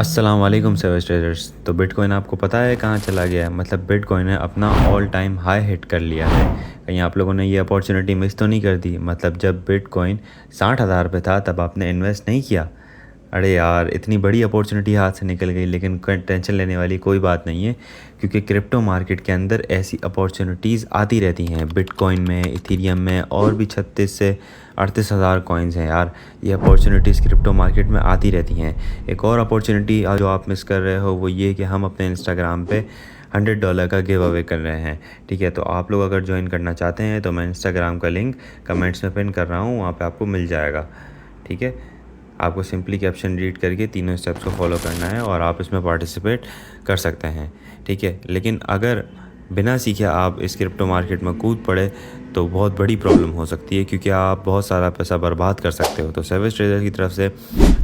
अस्सलाम वालेकुम service traders. तो बिटकॉइन आपको पता है कहाँ चला गया है? मतलब बिटकॉइन ने अपना ऑल टाइम हाई हिट कर लिया है। कहीं आप लोगों ने ये अपॉर्चुनिटी मिस तो नहीं कर दी? मतलब जब बिटकॉइन 60,000 पे था तब आपने इन्वेस्ट नहीं किया? अरे यार, इतनी बड़ी अपॉर्चुनिटी हाथ से निकल गई। लेकिन कोई टेंशन लेने वाली कोई बात नहीं है, क्योंकि क्रिप्टो मार्केट के अंदर ऐसी अपॉर्चुनिटीज़ आती रहती हैं। बिटकॉइन में, इथीरियम में और भी 36 से 38 हज़ार कॉइन्स हैं यार। ये अपॉर्चुनिटीज़ क्रिप्टो मार्केट में आती रहती हैं। एक और अपॉर्चुनिटी जो आप मिस कर रहे हो वो ये कि हम अपने इंस्टाग्राम पे $100 का गिव अवे कर रहे हैं। ठीक है, तो आप लोग अगर ज्वाइन करना चाहते हैं तो मैं इंस्टाग्राम का लिंक कमेंट्स में पिन कर रहा हूँ, वहाँ पे आपको मिल जाएगा। ठीक है, आपको सिंपली कैप्शन रीड करके तीनों स्टेप्स को फॉलो करना है और आप इसमें पार्टिसिपेट कर सकते हैं। ठीक है, लेकिन अगर बिना सीखे आप इस क्रिप्टो मार्केट में कूद पड़े तो बहुत बड़ी प्रॉब्लम हो सकती है, क्योंकि आप बहुत सारा पैसा बर्बाद कर सकते हो। तो सर्विस ट्रेडर की तरफ से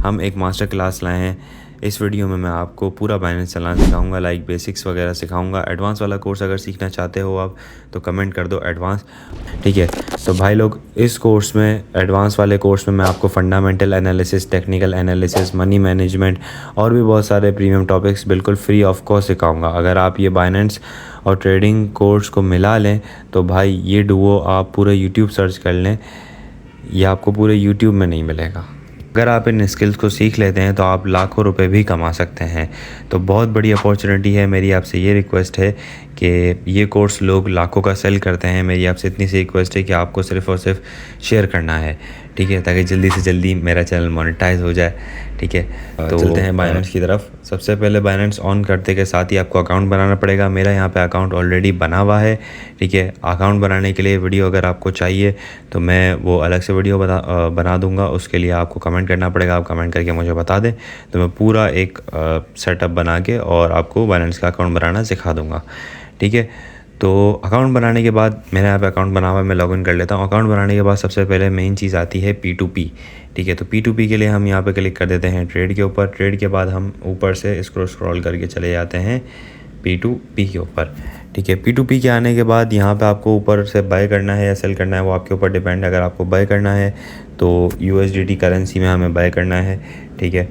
हम एक मास्टर क्लास लाए हैं। इस वीडियो में मैं आपको पूरा बाइनेंस चलाना सिखाऊंगा, लाइक बेसिक्स वगैरह सिखाऊंगा। एडवांस वाला कोर्स अगर सीखना चाहते हो आप तो कमेंट कर दो एडवांस। ठीक है, तो भाई लोग, इस कोर्स में, एडवांस वाले कोर्स में मैं आपको fundamental analysis, technical analysis, money management और भी बहुत सारे प्रीमियम टॉपिक्स बिल्कुल फ्री ऑफ कॉस्ट सिखाऊंगा। अगर आप ये बाइनेंस और ट्रेडिंग कोर्स को मिला लें तो भाई ये डुओ आप पूरे यूट्यूब सर्च कर लें, ये आपको पूरे यूट्यूब में नहीं मिलेगा। अगर आप इन स्किल्स को सीख लेते हैं तो आप लाखों रुपए भी कमा सकते हैं। तो बहुत बड़ी अपॉर्चुनिटी है। मेरी आपसे ये रिक्वेस्ट है कि ये कोर्स लोग लाखों का सेल करते हैं। मेरी आपसे इतनी सी रिक्वेस्ट है कि आपको सिर्फ़ और सिर्फ शेयर करना है। ठीक है, ताकि जल्दी से जल्दी मेरा चैनल मोनेटाइज हो जाए। ठीक है, तो चलते हैं बाइनेंस की तरफ। सबसे पहले बाइनेंस ऑन करते के साथ ही आपको अकाउंट बनाना पड़ेगा। मेरा यहाँ पे अकाउंट ऑलरेडी बना हुआ है। ठीक है, अकाउंट बनाने के लिए वीडियो अगर आपको चाहिए तो मैं वो अलग से वीडियो बना दूंगा। उसके लिए आपको कमेंट करना पड़ेगा। आप कमेंट करके मुझे बता दें तो मैं पूरा एक सेटअप बना के और आपको बाइनेंस का अकाउंट बनाना सिखा दूँगा। ठीक है, तो अकाउंट बनाने के बाद, मेरे यहाँ पे अकाउंट बना हुआ है, मैं लॉगिन कर लेता हूँ। अकाउंट बनाने के बाद सबसे पहले मेन चीज़ आती है P2P। ठीक है, तो P2P के लिए हम यहाँ पे क्लिक कर देते हैं ट्रेड के ऊपर। ट्रेड के बाद हम ऊपर से स्क्रॉल करके चले जाते हैं P2P के ऊपर। ठीक है, P2P के आने के बाद यहाँ पे आपको ऊपर से बाय करना है या सेल करना है, वो आपके ऊपर डिपेंड है। अगर आपको बाय करना है तो USDT करेंसी में हमें बाय करना है। ठीक है,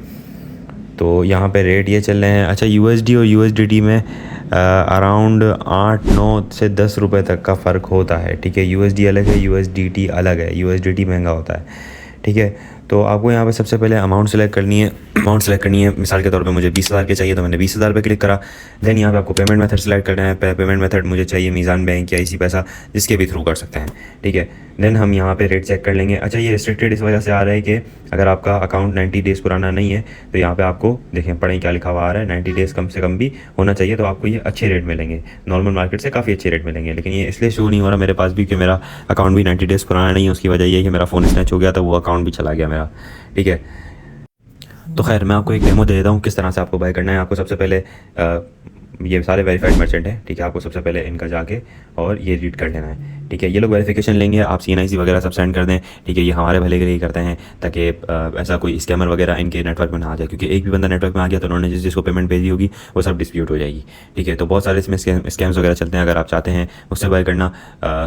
तो यहाँ पे रेट ये चल रहे हैं। अच्छा, USD और USDT में अराउंड 8-9 से 10 रुपए तक का फ़र्क होता है। ठीक है, USD अलग है, USDT अलग है। USDT महंगा होता है। ठीक है, तो आपको यहाँ पे सबसे पहले अमाउंट सेलेक्ट करनी है। मिसाल के तौर पे मुझे 20,000 के चाहिए तो मैंने 20,000 पे क्लिक करा। देन यहाँ पे आपको पेमेंट मेथड सेलेक्ट करना है। पेमेंट मेथड मुझे चाहिए मीज़ान बैंक या इसी पैसा, जिसके भी थ्रू कर सकते हैं। ठीक है, देन हम यहाँ पे रेट चेक कर लेंगे। अच्छा, ये रिस्ट्रिक्टेड इस वजह से आ रहा है कि अगर आपका अकाउंट 90 डेज़ पुराना नहीं है तो यहाँ पे आपको देखें, पढ़ें क्या लिखा हुआ आ रहा है, 90 डेज़ कम से कम भी होना चाहिए, तो आपको ये अच्छे रेट मिलेंगे। नॉर्मल मार्केट से काफ़ी अच्छे रेट मिलेंगे। लेकिन ये इसलिए शो नहीं हो रहा मेरे पास भी कि मेरा अकाउंट भी 90 डेज़ पुराना नहीं है। उसकी वजह ये है कि मेरा फ़ोन स्नैच हो गया था, वो अकाउंट भी चला गया मेरा। ठीक है, तो खैर मैं आपको एक डेमो दे देता हूँ किस तरह से आपको बाय करना है। आपको सबसे पहले ये सारे वेरीफाइड मर्चेंट हैं। ठीक है, आपको सबसे पहले इनका जाके और ये रीड कर लेना है। ठीक है, ये लोग वेरिफिकेशन लेंगे, आप CNIC वगैरह सब सेंड कर दें। ठीक है, ये हमारे भले के लिए करते हैं ताकि ऐसा कोई स्कैमर वगैरह इनके नेटवर्क में ना आ जाए, क्योंकि एक भी बंदा नेटवर्क में आ गया तो उन्होंने जिसको पेमेंट भेजी होगी वो सब डिस्प्यूट हो जाएगी। ठीक है, तो बहुत सारे इसमें स्कैम्स वगैरह चलते हैं। अगर आप चाहते हैं मुझसे बाय करना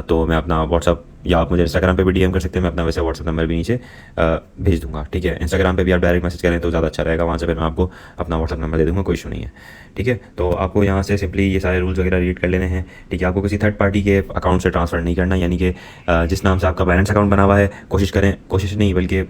तो मैं अपना व्हाट्सअप या आप मुझे इंस्टाग्राम पे भी DM कर सकते हैं। मैं अपना वैसे व्हाट्सअप नंबर भी नीचे भेज दूंगा। ठीक है, इंस्टाग्राम पे भी आप डायरेक्ट मैसेज करें तो ज़्यादा अच्छा रहेगा। वहाँ से फिर मैं आपको अपना व्हाट्सअप नंबर दे दूँगा, कोई इशू नहीं है। ठीक है, तो आपको यहाँ से सिंपली ये सारे रूल्स वगैरह रीड कर लेने हैं। ठीक है, आपको किसी थर्ड पार्टी के अकाउंट से ट्रांसफ़र नहीं करना, यानी कि जिस नाम से आपका बैलेंस अकाउंट बना हुआ है, कोशिश नहीं बल्कि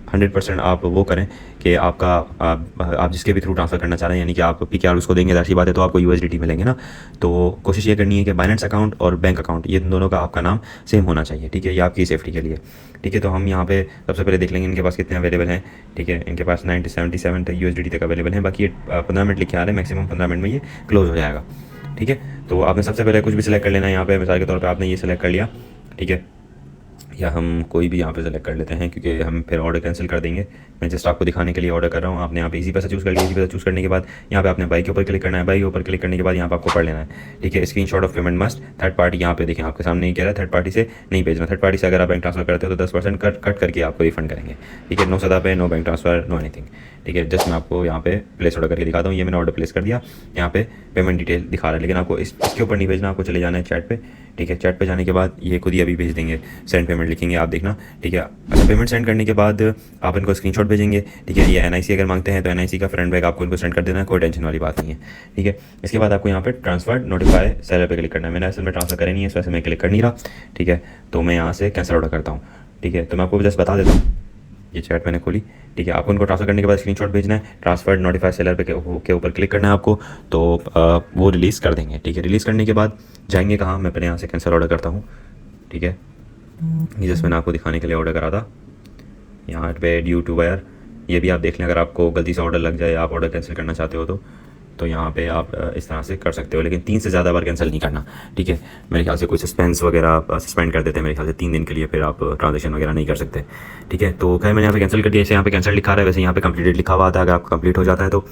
100% आप वो करें कि आप जिसके भी थ्रू ट्रांसफ़र करना चाह रहे हैं, यानी कि आप PKR उसको देंगे, जाहिर सी बात है, तो आपको USDT मिलेंगे ना। तो कोशिश ये करनी है कि बाइनेंस अकाउंट और बैंक अकाउंट, ये दोनों का आपका नाम सेम होना चाहिए। ठीक है, ये आपकी सेफ्टी के लिए। ठीक है, तो हम यहाँ पे सबसे पहले देख लेंगे इनके पास कितने अवेलेबल हैं। ठीक है, इनके पास 77 तक USDT तक अवेलेबल हैं। बाकी ये 15 मिनट लिखे आ रहे हैं, मैक्सिमम 15 मिनट में ये क्लोज हो जाएगा। ठीक है, तो आपने सबसे पहले कुछ भी सिलेक्ट कर लेना है। यहाँ पे मिसाल के तौर पे आपने ये सिलेक्ट कर लिया। ठीक है, या हम कोई भी यहाँ पे सेलेक्ट कर लेते हैं, क्योंकि हम फिर ऑर्डर कैंसिल कर देंगे। मैं जस्ट आपको दिखाने के लिए ऑर्डर कर रहा हूँ। आपने यहाँ पे इजी पैसा चूज़ कर लिया। इजी पैसा चूज़ करने के बाद यहाँ पे आपने बाई के ऊपर क्लिक करना है। बाई के ऊपर क्लिक करने के बाद यहाँ पे आपको पढ़ लेना है। ठीक है, screenshot of payment must third party, यहाँ पे देखें आपके सामने ही कह रहा है थर्ड पार्टी से नहीं भेजना। थर्ड पार्टी से अगर आप बैंक ट्रांसफर करते हो तो 10% कट करके आपको रिफंड करेंगे। ठीक है, नो सदा पे, no bank transfer, no anything. ठीक है, जस्ट मैं आपको यहाँ पे प्लेस ऑर्डर करके दिखाता हूँ। ये मैंने ऑर्डर प्लेस कर दिया। यहाँ पे पेमेंट डिटेल दिखा रहा है, लेकिन आपको इसके ऊपर नहीं भेजना, आपको चले जाना है चैट पे। ठीक है। चैट पे जाने के बाद ये खुद ही अभी भेज देंगे, सेंड पेमेंट लिखेंगे, आप देखना, ठीक है। अच्छा, पेमेंट सेंड करने के बाद आप इनको स्क्रीनशॉट भेजेंगे, ठीक है। ये एनआईसी अगर मांगते हैं तो एनआईसी का फ्रंट बैग आपको इनको सेंड कर देना है, कोई टेंशन वाली बात नहीं है, ठीक है। इसके बाद आपको यहाँ पे ट्रांसफर नोटिफाई सेलर पे क्लिक करना है। मैंने असल में ट्रांसफर करे नहीं है, इस वजह से मैं क्लिक कर नहीं रहा, ठीक है। तो मैं यहाँ से कैंसिल ऑर्डर करता हूँ, ठीक है। तो मैं आपको जस्ट बता देता हूँ, ये चैट मैंने खोली, ठीक है। आपको उनको ट्रांसफर करने के बाद स्क्रीनशॉट भेजना है, ट्रांसफर नोटिफाई सेलर पे के ऊपर क्लिक करना है आपको, तो वो रिलीज़ कर देंगे, ठीक है। रिलीज़ करने के बाद जाएंगे कहाँ, मैं पहले यहाँ से कैंसिल ऑर्डर करता हूँ, ठीक है। ये जस्ट मैंने आपको दिखाने के लिए ऑर्डर करा था, यहाँ पे ड्यू टू वायर, ये भी आप देख लें, अगर आपको गलती से ऑर्डर लग जाए, आप ऑर्डर कैंसिल करना चाहते हो तो यहाँ पे आप इस तरह से कर सकते हो, लेकिन 3 से ज़्यादा बार कैंसिल नहीं करना, ठीक है। मेरे ख्याल से कोई सस्पेंस वगैरह सस्पेंड कर देते हैं मेरे ख्याल से 3 दिन के लिए, फिर आप ट्रांजेक्शन वगैरह नहीं कर सकते, ठीक है। तो खैर मैंने यहाँ पे कैंसिल कर दिया, जैसे यहाँ पे कैंसिल लिखा रहा है वैसे यहाँ पे कंप्लीटेड लिखा हुआ था, अगर आपका कंप्लीट हो जाता है तो।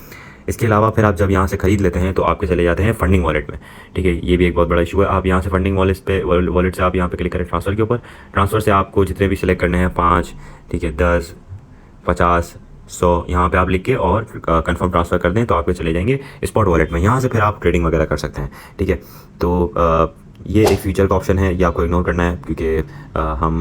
इसके अलावा फिर आप जब यहाँ से खरीद लेते हैं तो आपके चले जाते हैं फंडिंग वॉलेट में, ठीक है। ये भी एक बहुत बड़ा इशू है। आप यहाँ से फंडिंग वॉलेट से आप यहाँ पे क्लिक करें ट्रांसफ़र के ऊपर, ट्रांसफ़र से आपको जितने भी सिलेक्ट करने हैं 5, ठीक है, 10, 50, 100 यहाँ पे आप लिख के और कंफर्म ट्रांसफ़र कर दें तो आपके चले जाएंगे स्पॉट वॉलेट में। यहाँ से फिर आप ट्रेडिंग वगैरह कर सकते हैं, ठीक है। तो ये एक फ्यूचर का ऑप्शन है, ये आपको इग्नोर करना है क्योंकि हम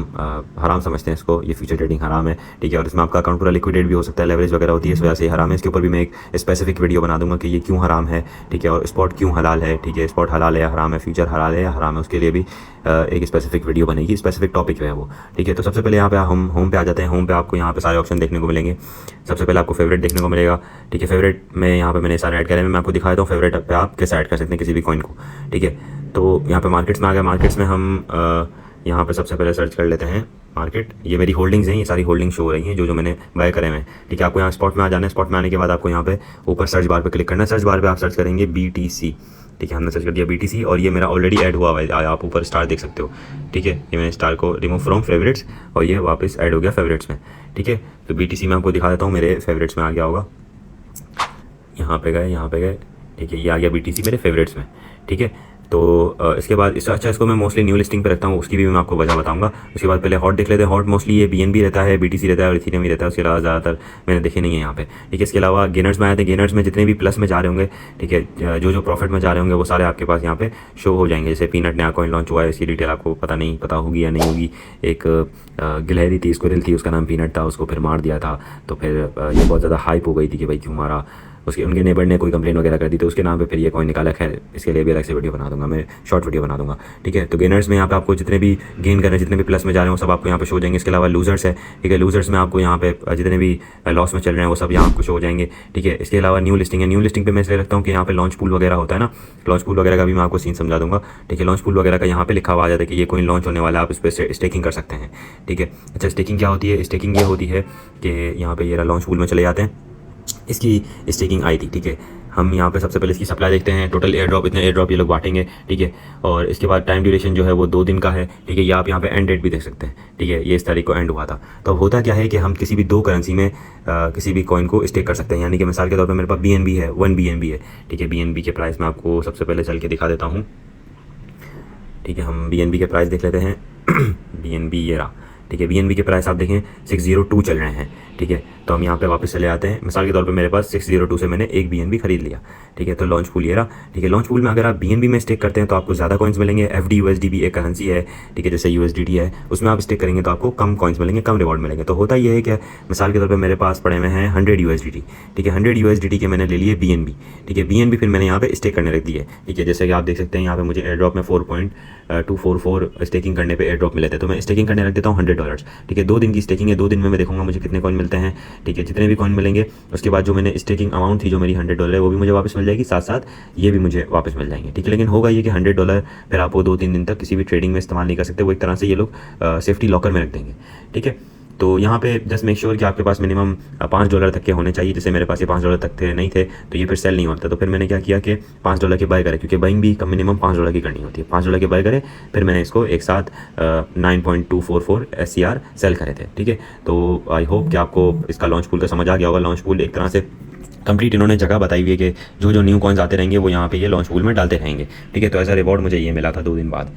हराम समझते हैं इसको, ये फ्यूचर ट्रेडिंग हराम है, ठीक है। और इसमें आपका अकाउंट पूरा लिक्विडेट भी हो सकता है, लेवरेज वगैरह होती है, इस वजह से हराम है। इसके ऊपर भी मैं एक स्पेसिफिक वीडियो बना दूंगा कि ये क्यों हराम है, ठीक है, और स्पॉट क्यों हलाल है, ठीक है। स्पॉट हलाल है या हराम है, फ्यूचर हलाल है या हराम है, उसके लिए भी एक स्पेसिफिक वीडियो बनेगी, स्पेसिफिक टॉपिक है वो, ठीक है। तो सबसे पहले यहाँ पे हम होम पे आ जाते हैं। होम पे आपको यहाँ पे सारे ऑप्शन देखने को मिलेंगे। सबसे पहले आपको फेवरेट देखने को मिलेगा, ठीक है। फेवरेट में यहाँ पे मैंने सारे ऐड करे हैं, मैं आपको दिखा देता हूँ फेवरेट पे आप कैसे ऐड कर सकते हैं किसी भी कॉइन को, ठीक है। तो यहाँ पे मार्केट्स में आ गया, मार्केट्स में हम यहाँ पे सबसे पहले सर्च कर लेते हैं मार्केट। ये मेरी होल्डिंग्स हैं, ये सारी होल्डिंग्स शो हो रही हैं जो मैंने बाय करे हुए हैं, ठीक है। आपको यहाँ स्पॉट में आ जाना है, स्पॉट में आने के बाद आपको यहाँ पे ऊपर सर्च बार पे क्लिक करना है। सर्च बार पे आप सर्च करेंगे BTC, ठीक है। हमने सर्च कर दिया BTC और ये मेरा ऑलरेडी ऐड हुआ है, आप ऊपर स्टार देख सकते हो, ठीक है। ये मैंने स्टार को रिमूव फ्रॉम फेवरेट्स और ये वापस ऐड हो गया फेवरेट्स में, ठीक है। तो BTC मैं आपको दिखा देता हूँ, मेरे फेवरेट्स में आ गया होगा, यहाँ पे गए, ठीक है। ये आ गया BTC मेरे फेवरेट्स में, ठीक है। तो इसके बाद इसको मैं मोस्टली न्यू लिस्टिंग पे रखता हूँ, उसकी भी मैं आपको वजह बताऊंगा। उसके बाद पहले हॉट देख लेते हैं। हॉट मोस्टली ये BNB रहता है, BTC रहता है और इथेरियम भी रहता है, उसके अलावा ज़्यादातर मैंने देखे नहीं है यहाँ पे, ठीक है। इसके अलावा गेनर्स में आए थे, गेनर्स में जितने भी प्लस में जा रहे होंगे, ठीक है, जो प्रॉफिट में जा रहे होंगे वो सारे आपके पास यहाँ पे शो हो जाएंगे। जैसे पीनट नया कॉइन लॉन्च हुआ है, इसकी डिटेल आपको पता होगी या नहीं होगी। एक गिलहरी थी, स्क्विरल थी, उसका नाम पीनट था, उसको फिर मार दिया था, तो फिर ये बहुत ज़्यादा हाइप हो गई थी कि भाई क्यों मारा, उसके उनके नेबर ने कोई कंप्लेन वगैरह कर दी तो उसके नाम पे फिर ये कॉइन निकाला। खैर इसके लिए भी अलग से वीडियो बना दूंगा, मैं शॉर्ट वीडियो बना दूंगा, ठीक है। तो गेनर्स में यहाँ पे आपको जितने भी गेन कर रहे हैं, जितने भी प्लस में जा रहे हैं वो सब आपको यहाँ पे शो हो जाएंगे। इसके अलावा लूजर्स है, ठीक है। लूजर्स में आपको यहाँ पे जितने भी लॉस में चल रहे हैं वो सब यहाँ आपको शो हो जाएंगे, ठीक है। इसके अलावा न्यू लिस्टिंग है, न्यू लिस्टिंग पे मैं इसलिए रखता हूँ कि यहाँ पे लॉन्च पूल वगैरह होता है ना, लॉन्च पूल वगैरह का भी मैं आपको सीन समझा दूंगा, ठीक है। लॉन्च पूल वगैरह का यहाँ पे लिखा हुआ आ जाता है कि ये कॉइन लॉन्च होने वाला है, आप इस पर स्टेकिंग कर सकते हैं, ठीक है। अच्छा, स्टेकिंग क्या होती है? स्टेकिंग ये होती है कि यहाँ पे ये लॉन्च पूल में चले जाते हैं, इसकी स्टेकिंग आई थी, ठीक है। हम यहाँ पे सबसे पहले इसकी सप्लाई देखते हैं, टोटल एयर ड्रॉप, इतने एयर ड्रॉप ये लोग बांटेंगे, ठीक है। और इसके बाद टाइम ड्यूरेशन जो है वो 2 दिन का है, ठीक है। ये आप यहाँ पे एंड डेट भी देख सकते हैं, ठीक है। ये इस तारीख को एंड हुआ था। तो अब होता क्या है कि हम किसी भी 2 करेंसी में किसी भी कॉइन को स्टेक कर सकते हैं। यानी कि मिसाल के तौर पर मेरे पास BNB है, 1 BNB है, ठीक है। BNB के प्राइस मैं आपको सबसे पहले चल के दिखा देता हूँ, ठीक है। हम BNB के प्राइस देख लेते हैं BNB ये रहा, ठीक है। BNB के प्राइस आप देखें 602 चल रहे हैं, ठीक है। तो हम यहाँ पे वापस चले आते हैं। मिसाल के तौर पे मेरे पास 602 से मैंने एक BNB खरीद लिया, ठीक है। तो लॉन्च पूल ये रहा, ठीक है। लॉन्च पूल में अगर आप BNB में स्टेक करते हैं तो आपको ज़्यादा कॉइन्स मिलेंगे। FD USD भी एक करेंसी है, ठीक है, जैसे USDT है, उसमें आप स्टेक करेंगे तो आपको कम कॉइन्स मिलेंगे, कम रिवॉर्ड मिलेंगे। तो होता ये है कि मिसाल के तौर पर मेरे पास पड़े हुए हैं 100 USDT, ठीक है। 100 USDT के मैंने ले लिए BNB, ठीक है। BNB फिर मैंने यहाँ पे स्टेक करने रख दिए, ठीक है। जैसे कि आप देख सकते हैं यहाँ पे मुझे एयर ड्रॉप में 4.244 स्टेकिंग करने पे एयर ड्रॉप मिले थे, तो मैं स्टेकिंग करने रख देता हूँ $100, ठीक है। 2 दिन की स्टेकिंग है, 2 दिन में मैं देखूंगा मुझे कितने कॉइन मिलते हैं, ठीक है। जितने भी कॉइन मिलेंगे उसके बाद जो मैंने स्टेकिंग अमाउंट थी जो मेरी $100 है वो भी मुझे वापस मिल जाएगी, साथ साथ ये भी मुझे वापस मिल जाएंगे, ठीक है। लेकिन होगा ये कि $100 फिर आप वो 2-3 दिन तक किसी भी ट्रेडिंग में इस्तेमाल नहीं कर सकते, वो एक तरह से ये लोग सेफ्टी लॉकर में रख देंगे, ठीक है। तो यहाँ पे जस्ट मेक श्योर कि आपके पास मिनिमम $5 तक के होने चाहिए। जैसे मेरे पास ये $5 तक थे नहीं थे तो ये फिर सेल नहीं होता, तो फिर मैंने क्या किया कि $5 के बाय करे, क्योंकि बाइंग भी कम मिनिमम $5 की करनी होती है। $5 के बाय करे, फिर मैंने इसको एक साथ 9.244 SCR सेल करे थे, ठीक है। तो आई होप कि आपको इसका लॉन्च पूल का समझ आ गया होगा। लॉन्च पूल एक तरह से कंप्लीट इन्होंने जगह बताई हुई है कि जो न्यू कॉइन्स आते रहेंगे वो यहाँ पे ये लॉन्च पूल में डालते रहेंगे, ठीक है। तो एज अ रिवॉर्ड मुझे ये मिला था 2 दिन बाद,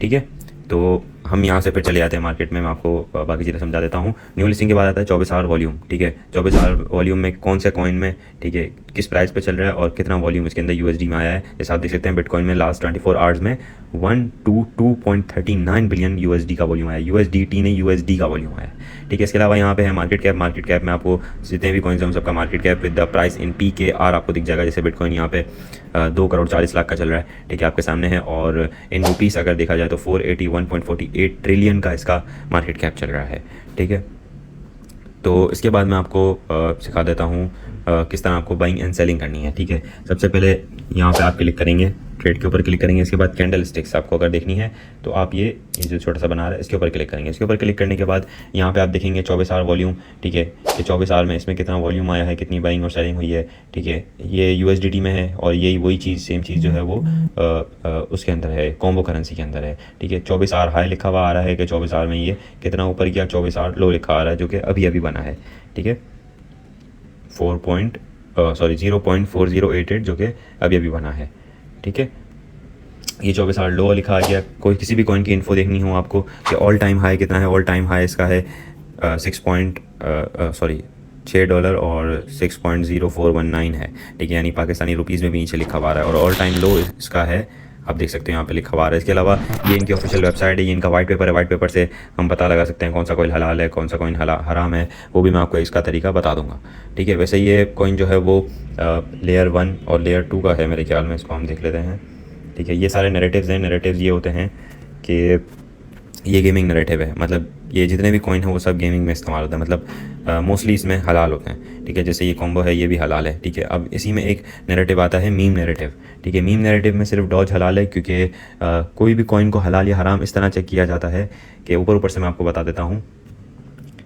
ठीक है। तो हम यहाँ से फिर चले जाते हैं मार्केट में। मैं आपको बाकी चीज़ें समझा देता हूँ। न्यू लिस्टिंग के बाद आता है 24 आवर वॉल्यूम, ठीक है। 24 आवर वॉल्यूम में कौन से कॉइन में, ठीक है, किस प्राइस पे चल रहा है और कितना वॉल्यूम इसके अंदर यूएसडी में आया है। जैसे आप देख सकते हैं बिटकॉइन में लास्ट 24 आवर्स में 122.39 बिलियन यूएसडी का वॉल्यूम आया। यूएसडीटी नहीं, यूएसडी का वॉल्यूम आया, ठीक है। इसके अलावा यहाँ पे है मार्केट कैप। मार्केट कैप में आपको जितने भी कॉइन्स हैं उन सबका market cap with the price in PKR आपको दिख जाएगा। जैसे बिटकॉइन यहाँ पे 2 करोड़ 40 लाख का चल रहा है, ठीक है, आपके सामने है। और इन रुपीस अगर देखा जाए तो 481.48 ट्रिलियन का इसका मार्केट कैप चल रहा है, ठीक है। तो इसके बाद मैं आपको सिखा देता हूँ किस तरह आपको बाइंग एंड सेलिंग करनी है, ठीक है। सबसे पहले यहाँ पे आप क्लिक करेंगे, ट्रेड के ऊपर क्लिक करेंगे। इसके बाद कैंडल स्टिक्स आपको अगर देखनी है तो आप ये जो छोटा सा बना रहा है इसके ऊपर क्लिक करेंगे। इसके ऊपर क्लिक करने के बाद यहाँ पे आप देखेंगे 24 आवर वॉल्यूम, ठीक है, कि 24 आवर में इसमें कितना वॉल्यूम आया है, कितनी बाइंग और सेलिंग हुई है, ठीक है। ये यूएसडीटी में है और यही वही चीज़ सेम चीज़ जो है वो उसके अंदर है, कॉम्बो करेंसी के अंदर है, ठीक है। 24 आवर हाई लिखा हुआ आ रहा है कि 24 आवर में ये कितना ऊपर गया, 24 आवर लो लिखा आ रहा है जो कि अभी अभी बना है, ठीक है। 0.4088 जो कि अभी अभी बना है, ठीक है। ये 24 आवर लो लिखा आ गया। कोई किसी भी कॉइन की इन्फो देखनी हो आपको कि ऑल टाइम हाई कितना है, ऑल टाइम हाई इसका है $6 और 6.0419 है, ठीक है, यानी पाकिस्तानी रुपीज़ में भी नीचे लिखा हुआ रहा है। और ऑल टाइम लो इसका है, आप देख सकते हो यहाँ पे लिखा हुआ है। इसके अलावा ये इनकी ऑफिशियल वेबसाइट है, ये इनका वाइट पेपर है। वाइट पेपर से हम पता लगा सकते हैं कौन सा कॉइन हलाल है, कौन सा कॉइन हराम है, वो भी मैं आपको इसका तरीका बता दूंगा, ठीक है। वैसे ये कॉइन जो है वो लेयर 1 और लेयर 2 का है मेरे ख्याल में। इसको हम देख लेते हैं, ठीक है। ये सारे नैरेटिव्स हैं। नैरेटिव्स ये होते हैं कि ये गेमिंग नैरेटिव है, मतलब ये जितने भी कॉइन हैं वो सब गेमिंग में इस्तेमाल होता है, मतलब मोस्टली इसमें हलाल होते हैं, ठीक है। जैसे ये कॉम्बो है ये भी हलाल है, ठीक है। अब इसी में एक नैरेटिव आता है मीम नैरेटिव, ठीक है। मीम नैरेटिव में सिर्फ डॉज हलाल है क्योंकि कोई भी कॉइन को हलाल या हराम इस तरह चेक किया जाता है कि ऊपर ऊपर से मैं आपको बता देता हूँ।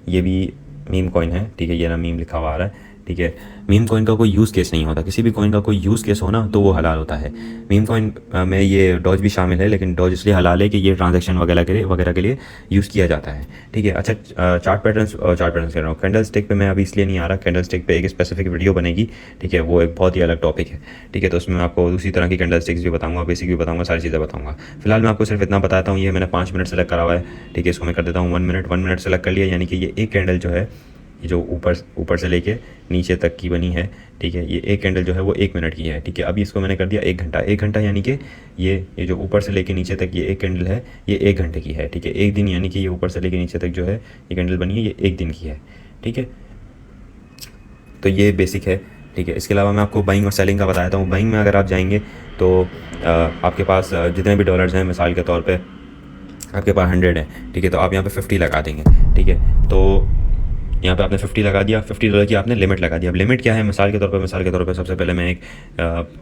ये भी मीम कॉइन है, ठीक है, ये ना मीम लिखा हुआ आ रहा है, ठीक है। मीम कॉइन का कोई यूज़ केस नहीं होता, किसी भी कॉइन का कोई यूज़ केस हो ना तो वो हलाल होता है। मीम कॉइन में ये डॉज भी शामिल है, लेकिन डॉज इसलिए हलाल है कि ये ट्रांजैक्शन वगैरह के लिए यूज़ किया जाता है, ठीक है। अच्छा, चार्ट पैटर्न्स कह रहा हूँ। कैंडल स्टिक पे मैं अभी इसलिए नहीं आ रहा, कैंडल स्टिक पे एक स्पेसिफिक वीडियो बनेगी, ठीक है, वो एक बहुत ही अलग टॉपिक है, ठीक है। तो उसमें मैं आपको दूसरी तरह की कैंडल स्टिक्स भी बताऊँगा, बेसिक भी बताऊँगा, सारी चीज़ें बताऊँगा। फिलहाल मैं आपको सिर्फ इतना बताता हूँ। ये मैंने 5 मिनट सेलेक्ट करा हुआ है, ठीक है। इसको मैं कर देता हूँ 1 मिनट सेलेक्ट कर लिया, यानी कि ये एक कैंडल जो है ये जो ऊपर से लेके नीचे तक की बनी है, ठीक है, ये एक कैंडल जो है वो 1 मिनट की है, ठीक है। अभी इसको मैंने कर दिया 1 घंटा। 1 घंटा यानी कि ये जो ऊपर से लेके नीचे तक ये एक कैंडल है ये 1 घंटे की है, ठीक है। एक दिन यानी कि ये ऊपर से लेके नीचे तक जो है ये कैंडल बनी है ये 1 दिन की है, ठीक है। तो ये बेसिक है, ठीक है। इसके अलावा मैं आपको बाइंग और सेलिंग का बताता हूँ। बाइंग में अगर आप जाएंगे तो आपके पास जितने भी डॉलर्स हैं, मिसाल के तौर पर आपके पास 100 है, ठीक है, तो आप यहाँ पर 50 लगा देंगे, ठीक है। तो यहाँ पे आपने 50 लगा दिया, $50 की आपने लिमिट लगा दी। अब लिमिट क्या है, मिसाल के तौर पे सबसे पहले मैं एक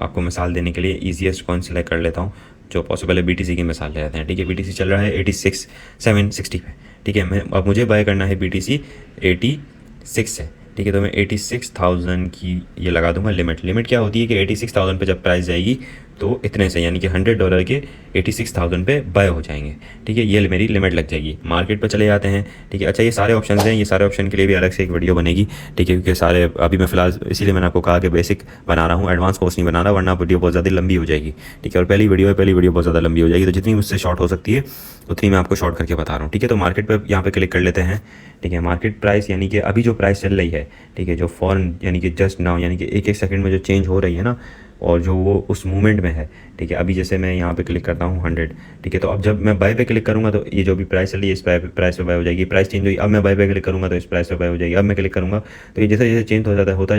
आपको मिसाल देने के लिए ईजीएस्ट कॉइन सेलेक्ट कर लेता हूँ जो पॉसिबल है। BTC की मिसाल ले लेते हैं, ठीक है। BTC चल रहा है 86,760 पे, ठीक है। अब मुझे बाय करना है BTC 86 से, ठीक है। तो मैं 86,000 की ये लगा दूंगा लिमिट क्या होती है कि 86,000 पे जब प्राइस जाएगी तो इतने से, यानी कि $100 के 86,000 पे बाय हो जाएंगे, ठीक है। ये मेरी लिमिट लग जाएगी। मार्केट पे चले जाते हैं, ठीक है। अच्छा, ये सारे ऑप्शन हैं, ये सारे ऑप्शन के लिए भी अलग से एक वीडियो बनेगी, ठीक है, क्योंकि सारे अभी मैं फिलहाल इसीलिए मैंने आपको कहा कि बेसिक बना रहा हूँ, एडवांस कोर्स नहीं बना रहा, वरना वीडियो बहुत ज़्यादा लंबी हो जाएगी, ठीक है। और पहली वीडियो बहुत ज़्यादा लंबी हो जाएगी, तो जितनी मुझसे शॉर्ट हो सकती है उतनी मैं आपको शॉर्ट करके बता रहा हूँ, ठीक है। तो मार्केट पर यहाँ पे क्लिक कर लेते हैं, ठीक है। मार्केट प्राइस यानी कि अभी जो प्राइस चल रही है, ठीक है, जो फ़ौरन यानी कि जस्ट नाउ, यानी कि एक सेकंड में जो चेंज हो रही है ना, और जो वो उस मूवमेंट में है, ठीक है। अभी जैसे मैं यहाँ पे क्लिक करता हूँ 100, ठीक है। तो अब जब मैं बाय पे क्लिक करूँगा तो ये जो भी प्राइस चल रही है इस प्राइस पे बाय हो जाएगी। प्राइस चेंज हुई, अब मैं बाय पे क्लिक करूँगा तो इस प्राइस पे बाय हो जाएगी। अब मैं क्लिक करूँगा तो ये जैसे जैसे चेंज हो जाता है होता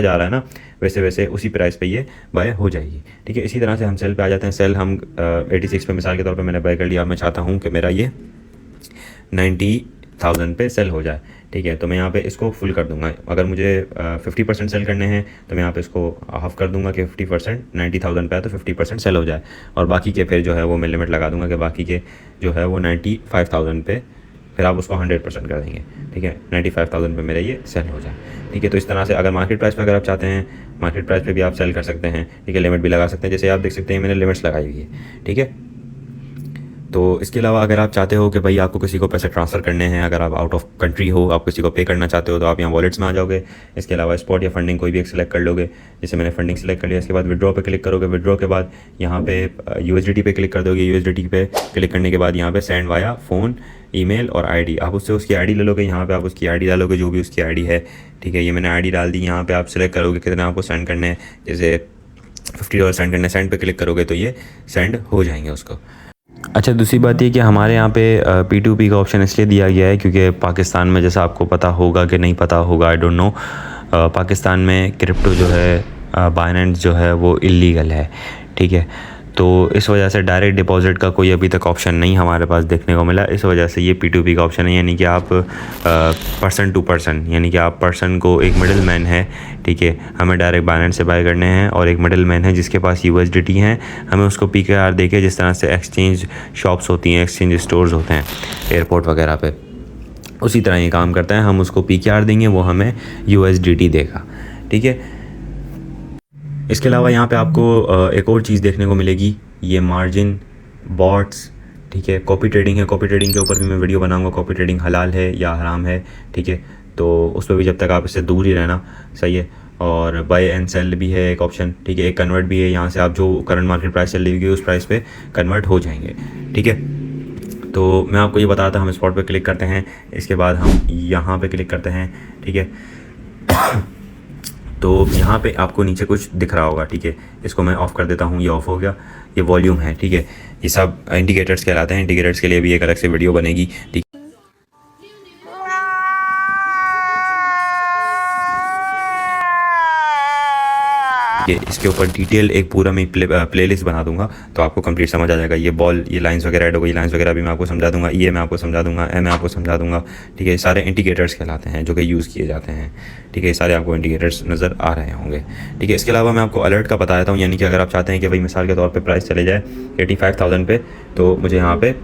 जा रहा है ना, वैसे वैसे उसी प्राइस पे ये बाय हो जाएगी, ठीक है। इसी तरह से हम सेल पे आ जाते हैं। सेल हम 86 पे मिसाल के तौर पर मैंने बाय कर लिया। मैं चाहता हूँ कि मेरा ये 90,000 पे सेल हो जाए, ठीक है। तो मैं यहाँ पे इसको फुल कर दूंगा। अगर मुझे 50% सेल करने हैं तो मैं यहाँ पे इसको हाफ कर दूंगा कि 50% 90,000 पे है तो 50% सेल हो जाए, और बाकी के फिर जो है वो मैं लिमिट लगा दूंगा कि बाकी के जो है वो 95,000 पे फिर आप उसको 100% कर देंगे, ठीक है। 95,000 पे मेरा ये सेल हो जाए, ठीक है। तो इस तरह से अगर मार्केट प्राइस पे अगर आप चाहते हैं, मार्केट प्राइस पे भी आप सेल कर सकते हैं, ठीक है। लिमिट भी लगा सकते हैं, जैसे आप देख सकते हैं मैंने लिमिट्स लगाई हुई है, ठीक है। तो इसके अलावा अगर आप चाहते हो कि भाई आपको किसी को पैसे ट्रांसफ़र करने हैं, अगर आप आउट ऑफ कंट्री हो, आप किसी को पे करना चाहते हो, तो आप यहाँ वॉलेट्स में आ जाओगे। इसके अलावा स्पॉट या फंडिंग कोई भी एक सिलेक्ट कर लोगे। जैसे मैंने फंडिंग सेलेक्ट कर लिया, इसके बाद विड्रॉ पे क्लिक करोगे। विड्रॉ के बाद यहाँ पे USDT पे क्लिक कर दोगे। USDT पे क्लिक करने के बाद यहाँ पे सेंड वाया फ़ोन, ईमेल और आईडी, आप उससे उसकी आईडी ले लोगे। यहाँ पे आप उसकी आईडी डालोगे, जो भी उसकी आईडी है, ठीक है। ये मैंने आईडी डाल दी। यहाँ पे आप सिलेक्ट करोगे कितना आपको सेंड करने हैं। जैसे $50 सेंड करने, सेंड पे क्लिक करोगे तो ये सेंड हो जाएंगे उसको। अच्छा, दूसरी बात ये कि हमारे यहाँ पे P2P का ऑप्शन इसलिए दिया गया है क्योंकि पाकिस्तान में, जैसा आपको पता होगा कि नहीं पता होगा, आई डोंट नो, पाकिस्तान में क्रिप्टो जो है, बाइनेंस जो है वो इलीगल है, ठीक है। तो इस वजह से डायरेक्ट डिपॉजिट का कोई अभी तक ऑप्शन नहीं हमारे पास देखने को मिला। इस वजह से ये P2P का ऑप्शन है, यानी कि आप पर्सन टू पर्सन, यानी कि आप पर्सन को, एक मिडिल मैन है, ठीक है, हमें डायरेक्ट बाइनेंस से बाय करने हैं, और एक मिडिल मैन है जिसके पास USDT हैं, हमें उसको PKR देके, जिस तरह से एक्सचेंज शॉप्स होती हैं, एक्सचेंज स्टोर्स होते हैं एयरपोर्ट वगैरह पे, उसी तरह ये काम करता है। हम उसको PKR देंगे, वो हमें USDT देगा, ठीक है। इसके अलावा यहाँ पे आपको एक और चीज़ देखने को मिलेगी, ये मार्जिन, बॉट्स, ठीक है। कॉपी ट्रेडिंग है, कॉपी ट्रेडिंग के ऊपर भी मैं वीडियो बनाऊंगा, कॉपी ट्रेडिंग हलाल है या हराम है, ठीक है। तो उस पर भी जब तक आप इससे दूर ही रहना, सही है। और बाय एंड सेल भी है एक ऑप्शन, ठीक है। एक कन्वर्ट भी है, यहाँ से आप जो करंट मार्केट प्राइस चल रही होगी उस प्राइस पे कन्वर्ट हो जाएंगे, ठीक है। तो मैं आपको ये बता रहा था, हम स्पॉट पे क्लिक करते हैं, इसके बाद हम यहाँ पे क्लिक करते हैं, ठीक है। तो यहाँ पे आपको नीचे कुछ दिख रहा होगा, ठीक है। इसको मैं ऑफ़ कर देता हूँ, ये ऑफ़ हो गया। ये वॉल्यूम है, ठीक है। ये सब इंडिकेटर्स कहलाते हैं। इंडिकेटर्स के लिए भी एक अलग से वीडियो बनेगी, ठीक है। इसके ऊपर डिटेल एक पूरा मैं प्लेलिस्ट बना दूंगा, तो आपको कंप्लीट समझ आ जाएगा। ये बॉल, ये लाइंस वगैरह ऐड हो गई, लाइंस वगैरह भी मैं आपको समझा दूंगा। ये मैं आपको समझा दूंगा, मैं आपको समझा दूंगा, ठीक है। ये सारे इंडिकेटर्स कहलाते हैं जो कि यूज़ किए जाते हैं, ठीक है। ये सारे आपको इंडिकेटर्स नज़र आ रहे होंगे, ठीक है। इसके अलावा मैं आपको अलर्ट का बता देता हूँ, यानी कि अगर आप चाहते हैं कि भाई मिसाल के तौर पर प्राइस चले जाए 85,000 पे, तो मुझे यहाँ पे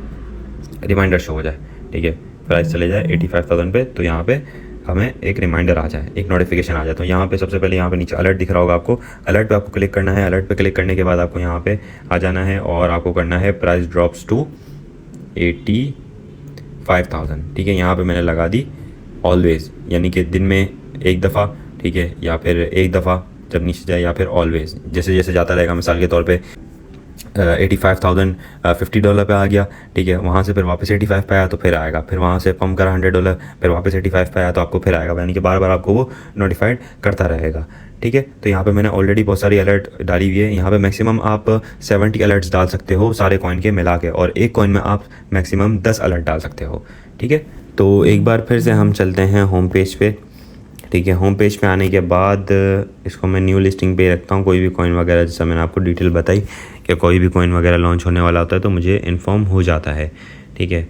रिमाइंडर शो हो जाए, ठीक है। प्राइस चले जाए 85,000 पे, तो यहाँ पे हमें एक रिमाइंडर आ जाए, एक नोटिफिकेशन आ जाए। तो यहाँ पे सबसे पहले यहाँ पे नीचे अलर्ट दिख रहा होगा आपको, अलर्ट पे आपको क्लिक करना है। अलर्ट पे क्लिक करने के बाद आपको यहाँ पे आ जाना है और आपको करना है प्राइस ड्रॉप्स टू 85,000, ठीक है। यहाँ पे मैंने लगा दी ऑलवेज़, यानी कि दिन में एक दफ़ा, ठीक है, या फिर एक दफ़ा जब नीचे जाए, या फिर ऑलवेज़, जैसे जैसे जाता रहेगा। मिसाल के तौर पे 85,000 $50 पे आ गया, ठीक है। वहाँ से फिर वापस 85 पे आया तो फिर आएगा, फिर वहाँ से पम्प करा $100, फिर वापस 85 पे आया तो आपको फिर आएगा, यानी कि बार बार आपको वो नोटिफाइड करता रहेगा, ठीक है। तो यहाँ पे मैंने ऑलरेडी बहुत सारी अलर्ट डाली हुई है। यहाँ पे मैक्सिमम आप 70 अलर्ट्स डाल सकते हो सारे कॉइन के मिला के, और एक कॉइन में आप मैक्सिमम 10 अलर्ट डाल सकते हो, ठीक है। तो एक बार फिर से हम चलते हैं होम पेज पे, ठीक है। होम पेज पे आने के बाद इसको मैं न्यू लिस्टिंग पे रखता हूँ। कोई भी कॉइन वगैरह, जैसा मैंने आपको डिटेल बताई कि कोई भी कॉइन वगैरह लॉन्च होने वाला होता है तो मुझे इन्फॉर्म हो जाता है, ठीक है।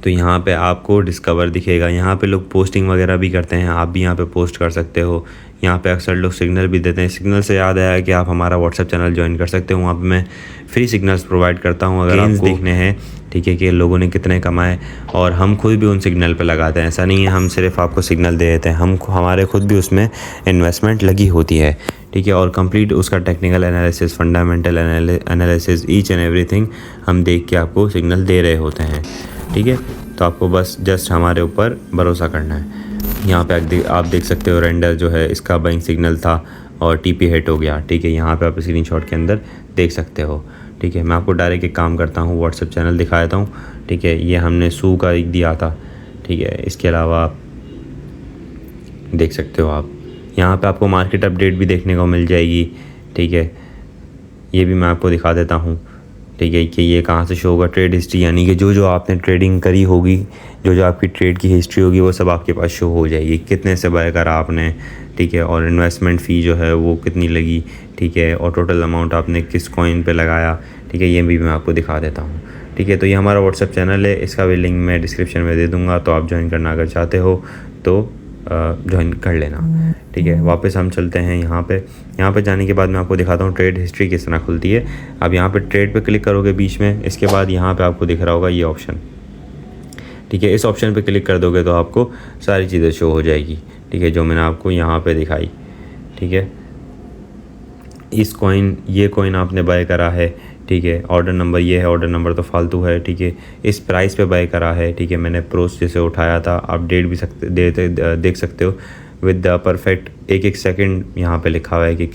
तो यहाँ पे आपको डिस्कवर दिखेगा। यहाँ पे लोग पोस्टिंग वगैरह भी करते हैं, आप भी यहाँ पे पोस्ट कर सकते हो। यहाँ पे अक्सर लोग सिग्नल भी देते हैं। सिग्नल से याद आया कि आप हमारा व्हाट्सएप चैनल ज्वाइन कर सकते हो, वहाँ पे मैं फ्री सिग्नल्स प्रोवाइड करता हूँ अगर आपको देखने हैं, ठीक है, कि लोगों ने कितने कमाए, और हम खुद भी उन सिग्नल पे लगाते हैं। ऐसा नहीं है हम सिर्फ आपको सिग्नल दे देते हैं, हमारे खुद भी उसमें इन्वेस्टमेंट लगी होती है, ठीक है। और कंप्लीट उसका technical analysis, fundamental analysis, each and everything हम देख के आपको सिग्नल दे रहे होते हैं, ठीक है। तो आपको बस जस्ट हमारे ऊपर भरोसा करना है। यहाँ पे आप देख सकते हो रेंडर जो है इसका बाइंग सिग्नल था और TP हिट हो गया, ठीक है। यहाँ पे आप स्क्रीनशॉट के अंदर देख सकते हो, ठीक है। मैं आपको डायरेक्ट एक काम करता हूँ, व्हाट्सएप चैनल दिखा देता हूँ, ठीक है। ये हमने सू का एक दिया था, ठीक है। इसके अलावा देख सकते हो आप यहाँ पे आपको मार्केट अपडेट भी देखने को मिल जाएगी, ठीक है। ये भी मैं आपको दिखा देता हूँ, ठीक है, कि ये कहाँ से शो होगा। ट्रेड हिस्ट्री, यानी कि जो आपने ट्रेडिंग करी होगी, जो आपकी ट्रेड की हिस्ट्री होगी, वो सब आपके पास शो हो जाएगी। कितने से बाय करा आपने, ठीक है, और इन्वेस्टमेंट फ़ी जो है वो कितनी लगी, ठीक है, और टोटल अमाउंट आपने किस कॉइन पे लगाया, ठीक है। ये भी मैं आपको दिखा देता हूँ, ठीक है। तो ये हमारा व्हाट्सएप चैनल है, इसका भी लिंक मैं डिस्क्रिप्शन में दे दूँगा, तो आप ज्वाइन करना अगर चाहते हो तो ज्वाइन कर लेना, ठीक है। वापस हम चलते हैं यहाँ पे जाने के बाद मैं आपको दिखाता हूँ ट्रेड हिस्ट्री किस तरह खुलती है। अब यहाँ पे ट्रेड पे क्लिक करोगे बीच में, इसके बाद यहाँ पे आपको दिख रहा होगा ये ऑप्शन, ठीक है। इस ऑप्शन पे क्लिक कर दोगे तो आपको सारी चीज़ें शो हो जाएगी, ठीक है, जो मैंने आपको यहाँ पे दिखाई, ठीक है। ये कॉइन आपने बाय करा है, ठीक है। ऑर्डर नंबर ये है, ऑर्डर नंबर तो फालतू है, ठीक है। इस प्राइस पे बाय करा है, ठीक है। मैंने प्रोस जैसे उठाया था, आप डेट भी देख सकते हो विद द परफेक्ट एक सेकंड यहाँ पे लिखा हुआ है कि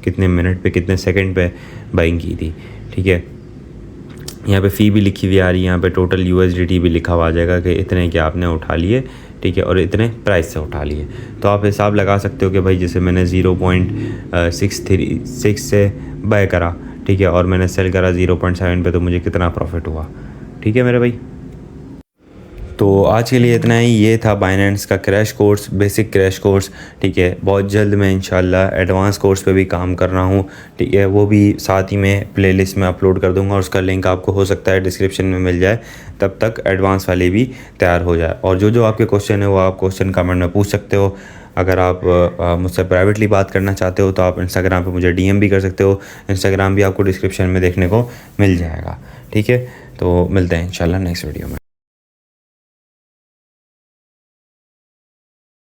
कितने मिनट पे कितने सेकंड पे बाइंग की थी, ठीक है। यहाँ पे फ़ी भी लिखी हुई आ रही है, यहाँ पे टोटल USDT भी लिखा हुआ आ जाएगा कि इतने के आपने उठा लिए, ठीक है, और इतने प्राइस से उठा लिए। तो आप हिसाब लगा सकते हो कि भाई जैसे मैंने 0.636 से बाय करा, ठीक है, और मैंने सेल करा 0.7 पे, तो मुझे कितना प्रॉफिट हुआ, ठीक है मेरे भाई। तो आज के लिए इतना ही। ये था बाइनेंस का crash course, basic crash course, ठीक है। बहुत जल्द मैं इंशाल्लाह एडवांस कोर्स पे भी काम कर रहा हूँ, ठीक है। वो भी साथ ही में प्लेलिस्ट में अपलोड कर दूंगा और उसका लिंक आपको हो सकता है डिस्क्रिप्शन में मिल जाए। तब तक एडवांस वाले भी तैयार हो जाए। और जो आपके क्वेश्चन है वो आप क्वेश्चन कमेंट में पूछ सकते हो। अगर आप मुझसे प्राइवेटली बात करना चाहते हो तो आप इंस्टाग्राम पे मुझे DM भी कर सकते हो। इंस्टाग्राम भी आपको डिस्क्रिप्शन में देखने को मिल जाएगा, ठीक है। तो मिलते हैं इंशाल्लाह नेक्स्ट वीडियो में।